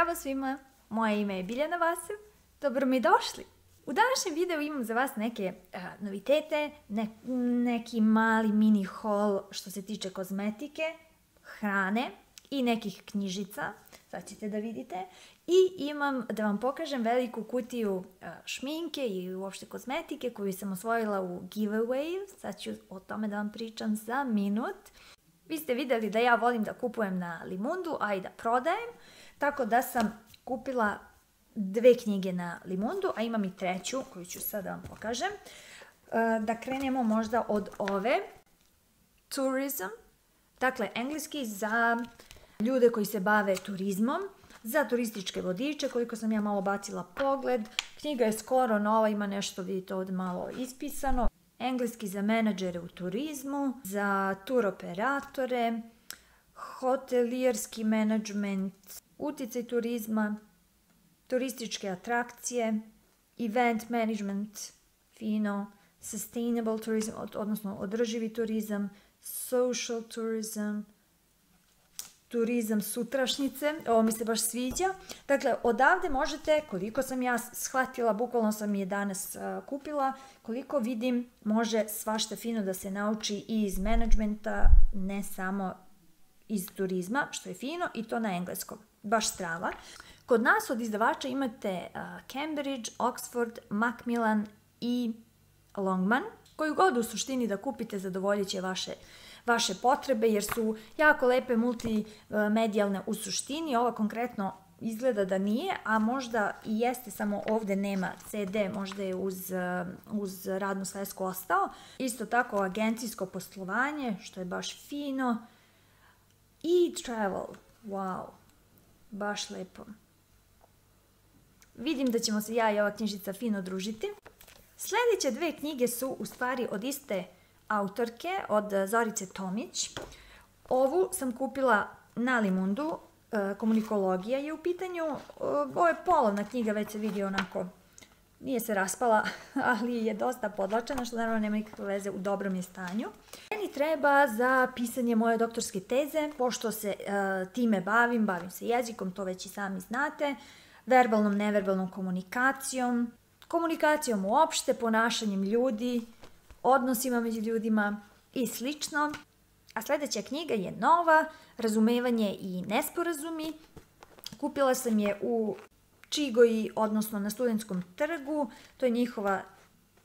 Zdravo svima, moje ime je Biljana Vasev, dobro mi došli. U današnjem videu imam za vas neke novitete, neki mali mini haul što se tiče kozmetike, hrane i nekih knjižica, sad ćete da vidite. I imam da vam pokažem veliku kutiju šminke i uopšte kozmetike koju sam osvojila u giveaway, sad ću o tome da vam pričam za minut. Vi ste vidjeli da ja volim da kupujem na Limundu, a i da prodajem, tako da sam kupila 2 knjige na Limundu, a imam i 3 koju ću sad da vam pokažem. Da krenemo možda od ove, Tourism, dakle engleski za ljude koji se bave turizmom, za turističke vodiče, koliko sam ja malo bacila pogled. Knjiga je skoro nova, ima nešto, vidite ovdje malo ispisano. Engleski za menadžere u turizmu, za tur operatore, hotelijerski menadžment, utjecaj turizma, turističke atrakcije, event management, fino, sustainable tourism, odnosno održivi turizam, social tourism, turizam sutrašnjice, ovo mi se baš sviđa. Dakle, odavde možete, koliko sam ja shvatila, bukvalno sam je danas kupila, koliko vidim, može svašta fino da se nauči i iz menadžmenta, ne samo iz turizma, što je fino, i to na engleskom. Baš strava. Kod nas od izdavača imate Cambridge, Oxford, Macmillan i Longman. Koju god u suštini da kupite, zadovoljit će vaše potrebe, jer su jako lepe multimedijalne u suštini. Ova konkretno izgleda da nije, a možda i jeste, samo ovdje nema CD, možda je uz radnu svesku ostao. Isto tako agencijsko poslovanje, što je baš fino. I travel, wow, baš lepo. Vidim da ćemo se ja i ova knjižica fino družiti. Sljedeće 2 knjige su u stvari od iste autorke, od Zorice Tomić. Ovu sam kupila na Limundu, komunikologija je u pitanju. Ovo je polovna knjiga, već se vidi onako, nije se raspala, ali je dosta podlačena, što naravno nema nikakve veze, u dobrom je stanju. Meni treba za pisanje moje doktorske teze, pošto se time bavim se jezikom, to već i sami znate, verbalnom, neverbalnom komunikacijom, komunikacijom uopšte, ponašanjem ljudi, odnosima među ljudima i slično. A sljedeća knjiga je nova, Razumevanje i nesporazumi. Kupila sam je u Čigoji, odnosno na Studentskom trgu. To je njihova,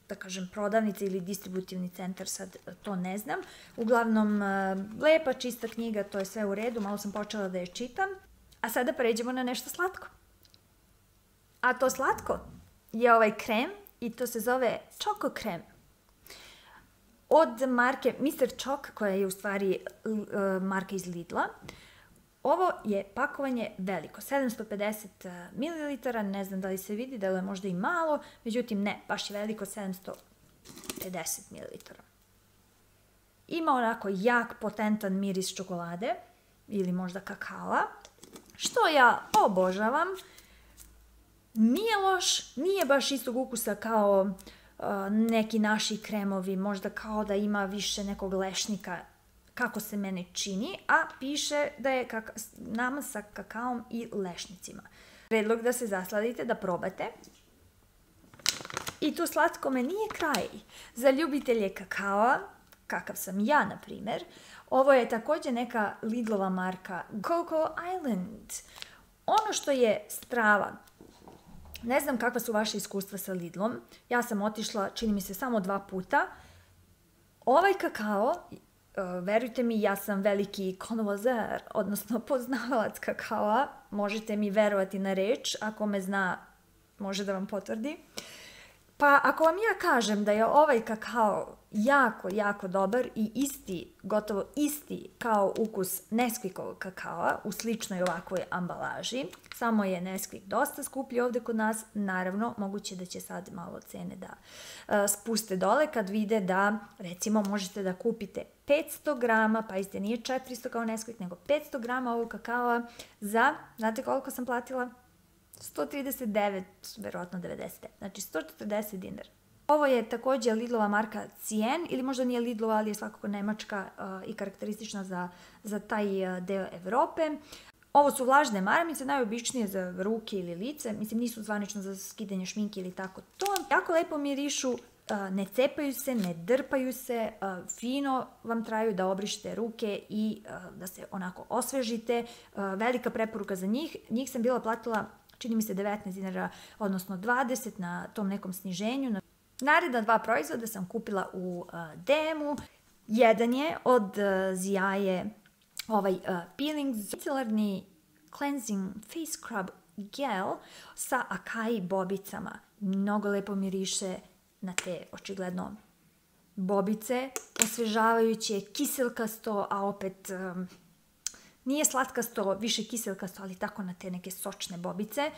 da kažem, prodavnica ili distributivni centar, sad to ne znam. Uglavnom, lepa, čista knjiga, to je sve u redu, malo sam počela da je čitam. A sada pređemo na nešto slatko. A to slatko je ovaj krem i to se zove Choco krem. Od marke Mr. Choc, koja je u stvari marka iz Lidla. Ovo je pakovanje veliko, 750 ml, ne znam da li se vidi, da je možda i malo, međutim ne, baš je veliko, 750 ml. Ima onako jak, potentan miris čokolade ili možda kakava, što ja obožavam. Nije loš, nije baš istog ukusa kao neki naši kremovi, možda kao da ima više nekog lešnika, kako se mene čini, a piše da je namaz sa kakaom i lešnicima. Predlog da se zasladite, da probate. I tu slatkome nije kraj. Za ljubitelje kakaoa, kakav sam ja, na primjer, ovo je također neka Lidlova marka Coco Island. Ono što je strava, ne znam kakva su vaše iskustva sa Lidlom, ja sam otišla, čini mi se, samo 2 puta. Ovaj kakao, verujte mi, ja sam veliki connoisseur, odnosno poznavalac kakaoa, možete mi verovati na reč, ako me zna, može da vam potvrdi. Pa ako vam ja kažem da je ovaj kakao jako, jako dobar i isti, gotovo isti kao ukus Nesquikovog kakaoa u sličnoj ovakvoj ambalaži, samo je Nesquik dosta skuplji ovdje kod nas, naravno, moguće da će sad malo cene da spuste dole kad vide da, recimo, možete da kupite 500 grama, pa isto nije 400 kao Nesquik, nego 500 grama ovog kakaoa za, znate koliko sam platila? 139, verovatno 90, znači 140 dinara. Ovo je također Lidlova marka Cien, ili možda nije Lidlova, ali je svakako nemačka i karakteristična za taj deo Evrope. Ovo su vlažne maramice, najobičnije za ruke ili lice, mislim nisu zvanično za skidanje šminke ili tako to. Jako lepo mirišu, ne cepaju se, ne drpaju se, fino vam traju da obrišete ruke i da se onako osvežite. Velika preporuka za njih. Njih sam bila platila, čini mi se 19 dinara, odnosno 20 na tom nekom sniženju. Naredna 2 proizvoda sam kupila u DM-u. Jedan je od Ziaje ovaj peeling micelarni cleansing face scrub gel sa acai bobicama. Mnogo lepo miriše na te očigledno bobice, osvežavajuće, kiselkasto, a opet nije slatkasto, više kiselkasto, ali tako na te neke sočne bobice.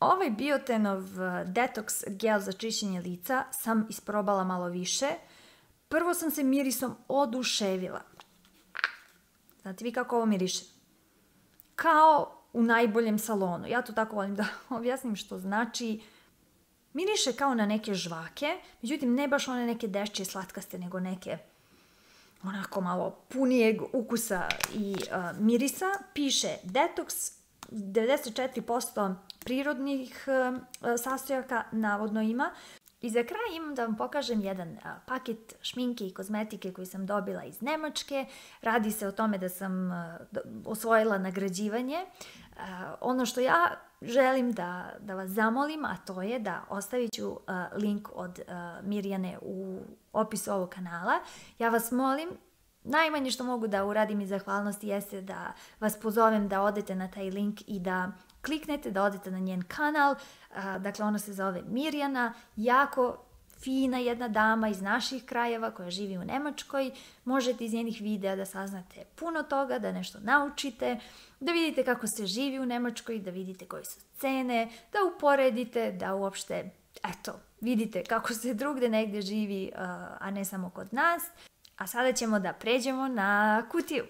Ovaj Biotenov detox gel za čišćenje lica sam isprobala malo više. Prvo sam se mirisom oduševila. Znate vi kako ovo miriše? Kao u najboljem salonu. Ja to tako volim da objasnim što znači. Miriše kao na neke žvake, međutim ne baš one neke dešće slatkaste, nego neke onako malo punijeg ukusa i mirisa. Piše detoks, 94% prirodnih sastojaka navodno ima. I za kraj imam da vam pokažem jedan paket šminke i kozmetike koji sam dobila iz Nemačke. Radi se o tome da sam osvojila nagrađivanje. Ono što ja želim da vas zamolim, a to je da ostavit ću link od Mirjane u opisu ovog kanala. Ja vas molim, najmanje što mogu da uradim iz zahvalnosti jeste da vas pozovem da odete na taj link i da kliknete, da odete na njen kanal. Dakle, ona se zove Mirjana, jako fina jedna dama iz naših krajeva koja živi u Nemačkoj. Možete iz njenih videa da saznate puno toga, da nešto naučite, da vidite kako se živi u Nemačkoj, da vidite koje su cene, da uporedite, da uopšte, eto, vidite kako se drugde negdje živi, a ne samo kod nas. A sada ćemo da pređemo na kutiju.